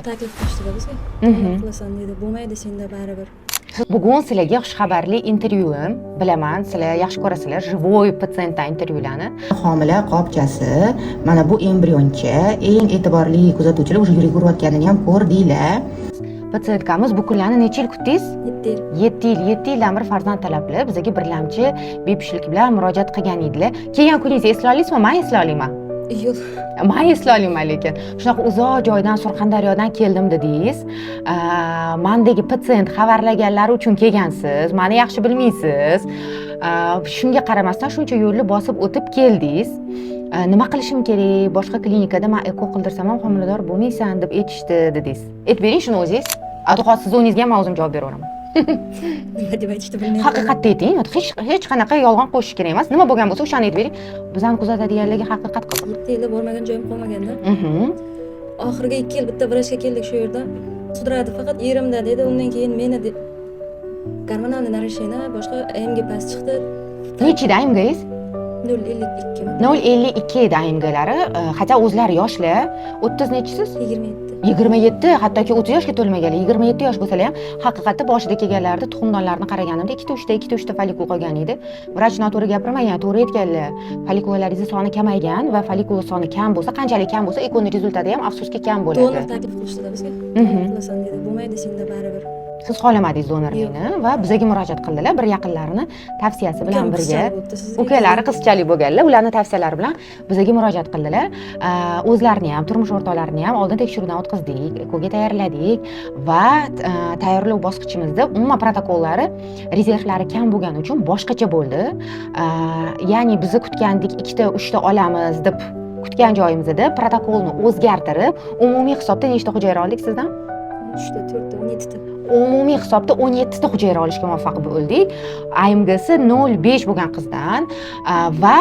taklif qilishdi bizga. Qilasan dedi. Bo'lmaydi senda baribir. Bugun sizlarga xushxabarli intervyuim. Bilaman, sizlar yaxshi ko'rasizlar живой patsientdan intervyularni. Homila qopchasi, mana bu embrioncha, eng e'tiborli kuzatuvchilar уже yurak urayotganini ham ko'rdinglar. Patsientkamiz bu kunlarni necha yil kutdingiz? 7 yil. 7 yildan beri farzand talabli. Bizga birlamchi bepushtlik bilan murojaat qilgan edilar. Kelgan kuningizni eslay olasizmi? Men eslay olaman. Yo'q. Men eslay olmayman lekin. Shunaqa uzoq joydan Surxondaryodan keldim dedingiz. Mendagi patsient xabarlaganlari uchun kelgansiz. Meni yaxshi bilmaysiz. Shunga qaramasdan shuncha yo'lni bosib o'tib keldingiz. Nima qilishim kerak? Boshqa klinikada men eko qildirsam ham homilador bo'lmaysan deb aytishdi dedingiz. Aytib bering shuni o'zingiz. Adhoqat siz o'zingizga ham o'zim javob beraveraman. Nima deb aytishni bilmayman. Haqiqatni ayting. Hech qanaqa yolg'on qo'shish kerak emas. Nima bo'lgan bo'lsa o'shani aytib bering. Bizani kuzatadiganlarga haqiqat qiziq. 7 yilda bormagan joyim qolmaganda. Oxirgi 2 yil bitta vrachga keldik shu yerda. Sudradi faqat yerimda dedi. Undan keyin meni gormonal narashina boshqa AMG past chiqdi. Nechida AMGingiz? 0.52. 0.52 edi AMGlari. Hatto o'zlari yoshlar. 30 nechisiz? 27. 27, hattoki 30 yoshga to'lmaganlar. 27 yosh bo'lsalar ham haqiqatda boshida kelganlarida tuxumdonlarni qaraganimda 2-3 ta folikul qolgan edi. Vrach noto'g'ri gapirmagan, to'g'ri aytganlar. Folikullaringiz soni kamaygan va folikul soni kam bo'lsa, qanchalik kam bo'lsa, ekoning rezultati ham afsuski kam bo'ladi. Donor taklif qilishdi bizga. Qilasan dedi. Bo'lmaydi senda baribir. Siz xohlamadingiz donorlikni va bizga murojaat qildilar. Bir yaqinlarini tavsiyasi bilan birga. Ukalari qizchalik bo'lganlar, ularning tavsiyalari bilan bizga murojaat qildilar. O'zlarini ham, turmush o'rtoqlarini ham oldin tekshiruvdan o'tkazdik, ekoga tayyorladik va tayyorlov bosqichimizda umuman protokollari, rezervlari kam bo'lgani uchun boshqacha bo'ldi. Ya'ni bizni kutgandik 2 ta 3 ta olamiz deb kutgan joyimizda protokolni o'zgartirib, umumiy hisobda nechta hujayra oldik sizdan? 3 ta, 4 ta, 17 ta. Umumiy hisobda 17 ta hujayra olishga muvaffaq bo'ldik. AMGsi 0.5 bo'lgan qizdan va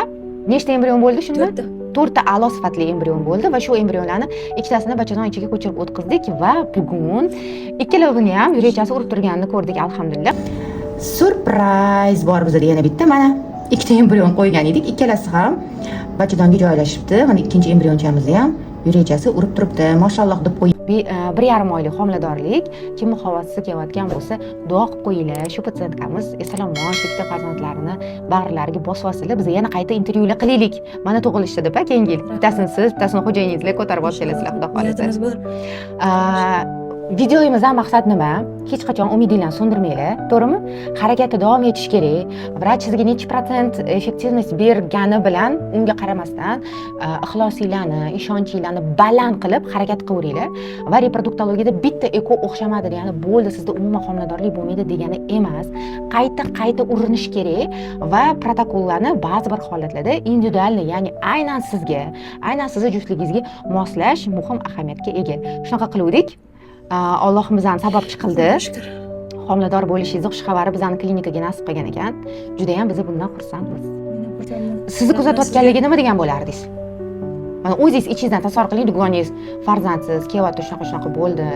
nechta embrion bo'ldi shunda? 4 ta a'lo sifatli embrion bo'ldi va shu embrionlarni ikkitasini bachadon ichiga ko'chirib o'tkazdik va bugun ikkalovini ham yurakchasi urib turganini ko'rdik, alhamdulillah. Surpriz bor bizda yana bitta. Mana 2 ta embrion qo'ygan edik. Ikkalasi ham bachadonga joylashibdi. Mana ikkinchi embrionchamizni ham yurakchasi urib turibdi. Mashalloh deb qo'yib 1,5 oylik homiladorlik. Kim muxovasi kelayotgan bo'lsa, duo qilib qo'yinglar. Shu patsientkamiz esalomon bitta farzandlarini bag'rlariga bosib olsalar, biz yana qayta intervyular qilaylik. Mana tug'ilishdi deb, keyingi yil. Bittasini siz, bittasini xo'jayingizlar ko'tarib olib kelasizlar, xudo xolasa. Videomizdan maqsad nima? Hech qachon umidinglarni so'ndirmanglar, to'g'rimi? Harakatda davom etish kerak. Vrach sizga necha % effektivnost bergani bilan unga qaramasdan ixlosinglarni, ishonchinglarni baland qilib harakat qilaveringlar va reproduktologiyada bitta eko o'xshamadi, ya'ni bo'ldi sizda umuman homiladorlik bo'lmaydi degani emas. Qayta urinish kerak va protokollarni ba'zi bir holatlarda individual, ya'ni aynan sizni juftligingizga moslash muhim ahamiyatga ega. Shunaqa qiluvdik. Allohimizdan sababchi qildi. Homilador bo'lishingizni xushxabari bizani klinikaga nasib qilgan ekan. Juda ham biz bundan xursandmiz. Sizni kuzatayotganlarga nima degan bo'lardingiz? Mana o'zingiz ichingizdan tasavvur qiling, dugoningiz farzandsiz, kelyapti, shunaqa bo'ldi.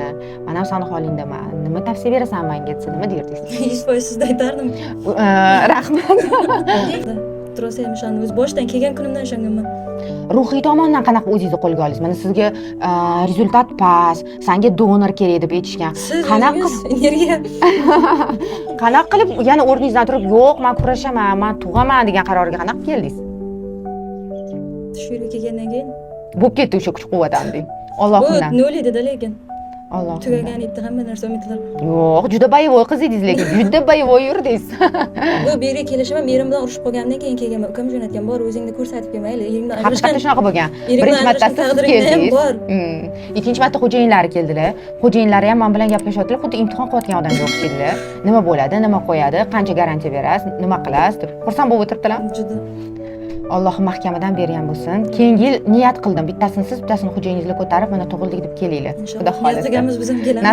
Mana sani holingdaman. Nima tavsiya berasan menga desa, nima derdingiz? 100% sizga aytardim. Rahmat. Tursa ham o'shani o'z boshidan kelgan kunimdan ishonganman. Ruhiy tomondan qanaqa o'zingizni qo'lga oldingiz? Mana sizga rezultat past, senga donor kerak deb aytishgan. Qanaqa energiya? Qanaqa qilib yana o'rningizdan turib, yo'q, men kurashaman, men tug'aman degan qarorga qanaqa keldingiz? Shu yerga kelgandan keyin bo'lib ketdi o'sha kuch-quvvatim deng. Allohimdan. Bu nol edi-da lekin. Alloh. Tugagan edi hamma narsa umidlar. Yo'q, juda boyevoy qiz edingiz lekin, juda boyevoy yurdingiz. Bu yerga kelishim ham erim bilan urushib qolgandan keyin kelganman. Ukam jo'natgan, bor o'zingni ko'rsatib kelmayli. Erimdan haqiqatda shunaqa bo'lgan. Birinchi marta siz keldingiz. Ikkinchi marta xo'jayinlari keldilar. Xo'jayinlari ham men bilan gaplashyaptilar, xuddi imtihon qilayotgan odamga o'xshaydilar. Nima bo'ladi, nima qo'yadi, qancha garantiya berasiz, nima qilasiz deb. Xursand bo'lib o'tiribdilar. Juda. Alloh mahkamadan bergan bo'lsin. Keyingi yil niyat qildim, bittasini siz, bittasini xo'jayingizga ko'tarib, mana tug'ildik deb kelinglar. Xudo xolasa. Biz ham kelamiz.